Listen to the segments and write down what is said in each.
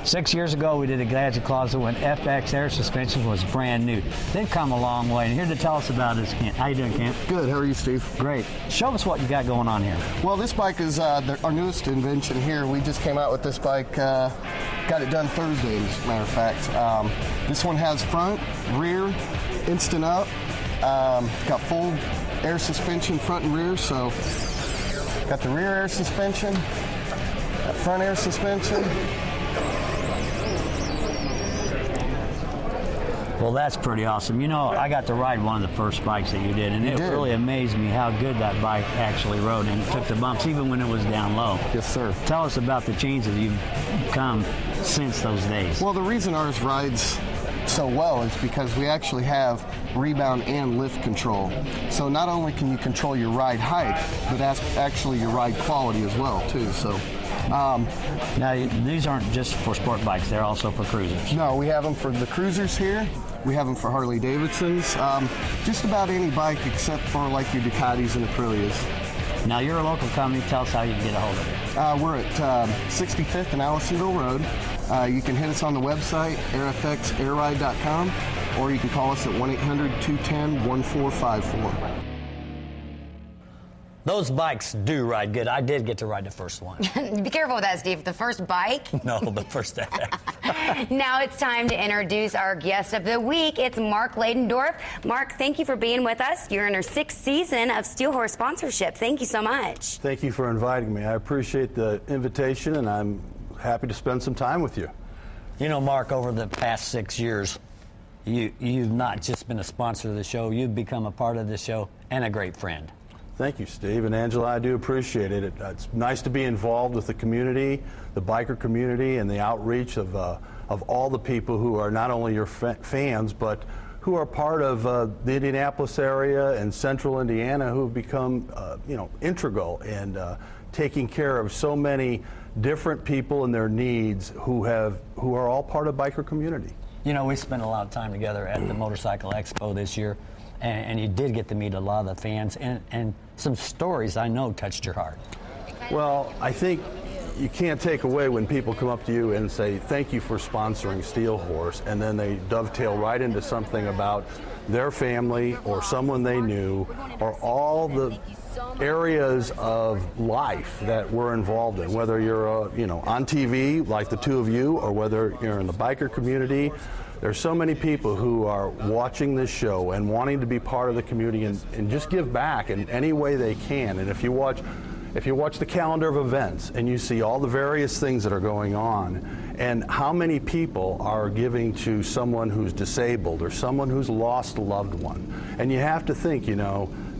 Six years ago, we did a Gadget Closet when FX air suspension was brand new. They've come a long way, and here to tell us about is Kent. How you doing, Kent? Good. How are you, Steve? Great. Show us what you got going on here. Well, this bike is our newest invention here. We just came out with this bike, got it done Thursday, as a matter of fact. This one has front, rear, instant up, got full air suspension front and rear, so got the rear air suspension, got front air suspension. Well, that's pretty awesome. You know, I got to ride one of the first bikes that you did, and it really amazed me how good that bike actually rode and took the bumps, even when it was down low. Yes, sir. Tell us about the changes you've come since those days. Well, the reason ours rides so well is because we actually have rebound and lift control. So not only can you control your ride height, but actually your ride quality as well, too. So. Now, these aren't just for sport bikes, they're also for cruisers. No, we have them for the cruisers here. We have them for Harley Davidsons. Just about any bike except for like your Ducatis and Aprilias. Now, you're a local company. Tell us how you can get a hold of it. We're at 65th and Allisonville Road. You can hit us on the website, airride.com, or you can call us at 1-800-210-1454. Those bikes do ride good. I did get to ride the first one. Be careful with that, Steve. The first bike? No, the first FF. Now it's time to introduce our guest of the week. It's Mark Ladendorf. Mark, thank you for being with us. You're in our 6th season of Steel Horse sponsorship. Thank you so much. Thank you for inviting me. I appreciate the invitation, and I'm happy to spend some time with you. You know, Mark, over the past 6 years, you've not just been a sponsor of the show, you've become a part of the show and a great friend. Thank you, Steve. And Angela, I do appreciate it. It's nice to be involved with the community, the biker community, and the outreach of all the people who are not only your fans, but who are part of the Indianapolis area and central Indiana, who have become, integral in taking care of so many different people and their needs who are all part of biker community. You know, we spent a lot of time together at the Motorcycle Expo this year, and you did get to meet a lot of the fans, and some stories I know touched your heart. Well, I think you can't take away when people come up to you and say, thank you for sponsoring Steel Horse, and then they dovetail right into something about their family or someone they knew or all the areas of life that we're involved in, whether you're on TV like the two of you or whether you're in the biker community. There's so many people who are watching this show and wanting to be part of the community and just give back in any way they can. And if you watch the calendar of events and you see all the various things that are going on and how many people are giving to someone who's disabled or someone who's lost a loved one, and you have to think,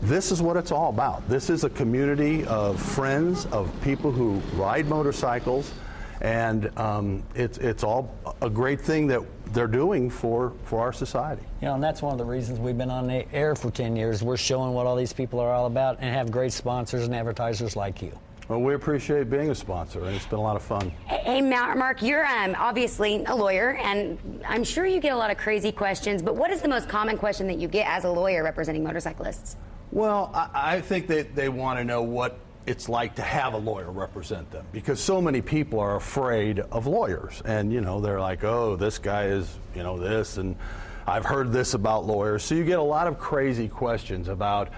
this is what it's all about. This is a community of friends, of people who ride motorcycles, and it's all a great thing that they're doing for our society. And that's one of the reasons we've been on the air for 10 years. We're showing what all these people are all about and have great sponsors and advertisers like you. Well, we appreciate being a sponsor, and it's been a lot of fun. Hey, Mark, you're obviously a lawyer, and I'm sure you get a lot of crazy questions, but what is the most common question that you get as a lawyer representing motorcyclists? Well, I think that they want to know what it's like to have a lawyer represent them, because so many people are afraid of lawyers, and they're like, oh, this guy is this, and I've heard this about lawyers. So you get a lot of crazy questions about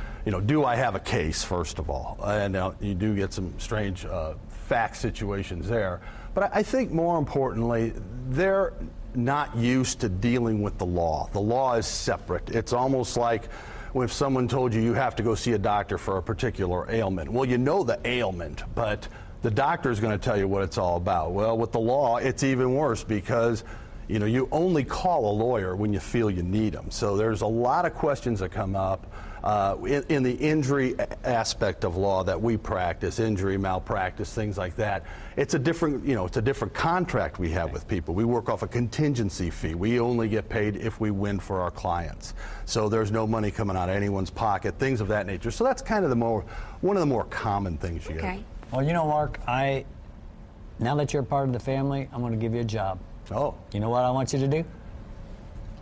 do I have a case, first of all, and you do get some strange fact situations there, but I think more importantly they're not used to dealing with the law. The law is separate. It's almost like if someone told you have to go see a doctor for a particular ailment. Well, you know the ailment, but the doctor is going to tell you what it's all about. Well, with the law, it's even worse because, you only call a lawyer when you feel you need them. So there's a lot of questions that come up in the injury aspect of law that we practice, injury, malpractice, things like that. It's a different, it's a different contract we have with people. We work off a contingency fee. We only get paid if we win for our clients. So there's no money coming out of anyone's pocket, things of that nature. So that's kind of one of the more common things you get. Well, Mark, now that you're a part of the family, I'm going to give you a job. Oh. You know what I want you to do?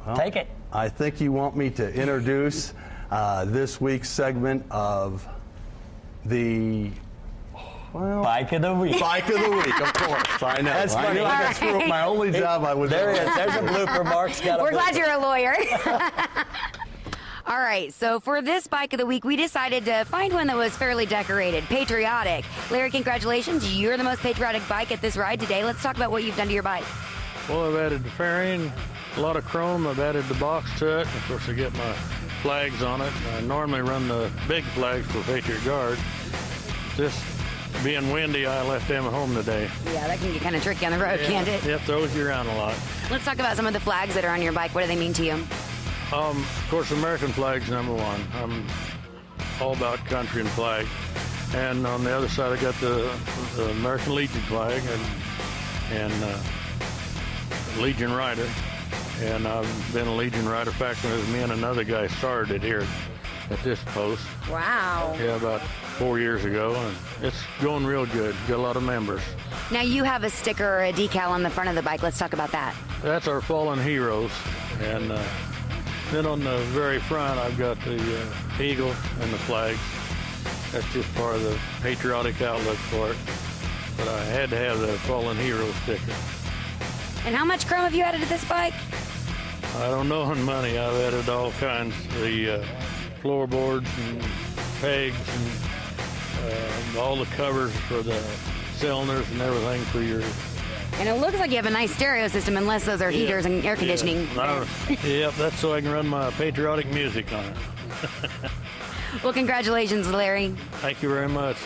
Well, take it. I think you want me to introduce this week's segment of the Bike of the week. Bike of the week, of course. I know. That's I funny. knew I could screw up my only job. I was There is. There's a blooper. Mark's got a We're glad blooper. you're a lawyer. All right, so for this bike of the week, we decided to find one that was fairly decorated, patriotic. Larry, congratulations. You're the most patriotic bike at this ride today. Let's talk about what you've done to your bike. Well, I've added the fairing, a lot of chrome. I've added the box to it. Of course, I get my flags on it. I normally run the big flags for Patriot Guard. This being windy, I left them at home today. Yeah, that can get kind of tricky on the road, can't it? It throws you around a lot. Let's talk about some of the flags that are on your bike. What do they mean to you? Of course, American flag's number one. I'm all about country and flag. And on the other side, I got the American Legion flag and Legion Rider. And I've been a Legion Rider. In fact, it was me and another guy started it here at this post. Wow. Yeah, about 4 years ago, and it's going real good. Got a lot of members. Now you have a sticker or a decal on the front of the bike. Let's talk about that. That's our fallen heroes. And then on the very front, I've got the eagle and the flag. That's just part of the patriotic outlook for it. But I had to have the fallen hero sticker. And how much chrome have you added to this bike? I don't know on money. I've added all kinds. The floorboards and pegs and all the covers for the cylinders and everything for your... And it looks like you have a nice stereo system, unless those are heaters and air conditioning. Yep, that's so I can run my patriotic music on it. Well, congratulations, Larry. Thank you very much.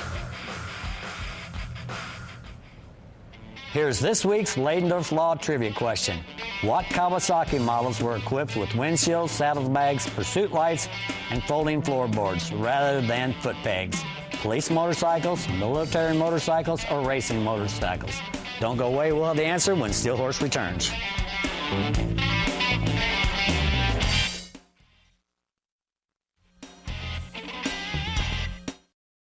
Here's this week's Ladendorf Law Trivia question. What Kawasaki models were equipped with windshields, saddlebags, pursuit lights, and folding floorboards rather than foot pegs? Police motorcycles, military motorcycles, or racing motorcycles? Don't go away, we'll have the answer when Steel Horse returns.